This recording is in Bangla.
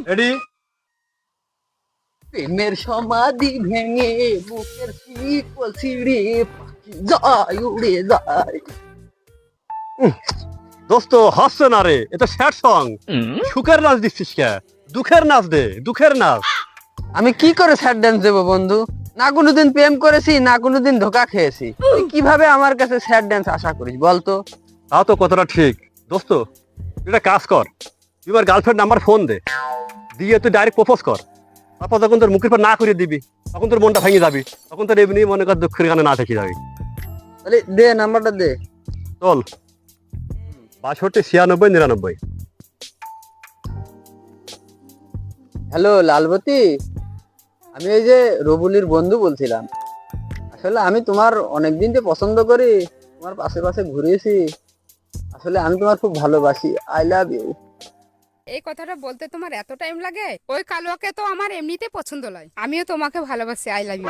রেডি? প্রেমের সমাধি ভেঙে বুকের শিকল ছিঁড়ে পাখি যায় উড়ে যায়। দোস্ত হাসছে না রে, এটা স্যাড সং। সুখের নাচ দিচ্ছিস কে? দুঃখের নাচ দে, দুঃখের নাচ। আমি কি করে স্যাড ড্যান্স দেবো বন্ধু? না কোনোদিন প্রেম করেছি, না কোনোদিন ধোকা খেয়েছি। তুই কিভাবে আমার কাছে স্যাড ড্যান্স আশা করিস বলতো? তাও তো কথাটা ঠিক। দোস্ত তুই একটা কাজ কর, তুই আমার গার্লফ্রেন্ড নাম্বার ফোন দে, দিয়ে তুই ডাইরেক্ট প্রপোজ কর। তারপর যখন তোর মুখের পর না করে দিবি, তখন তোর মনটা ভেঙে যাবি, তখন তোর এমনি মনে কর দুঃখের গানে না থেকে যাবি। তাহলে দে নাম্বারটা দে। চল 62 96 99। হ্যালো লালবতী, আমি এই যে রবুলির বন্ধু বলছিলাম। আসলে আমি তোমার অনেকদিন যে পছন্দ করি, তোমার পাশে পাশে ঘুরেছি। আসলে আমি তোমার খুব ভালোবাসি। I love you. এই কথাটা বলতে তোমার এত টাইম লাগে? ওই কালোয়াকে তো আমার এমনিতে পছন্দ নয়, আমিও তোমাকে ভালোবাসি। I love you.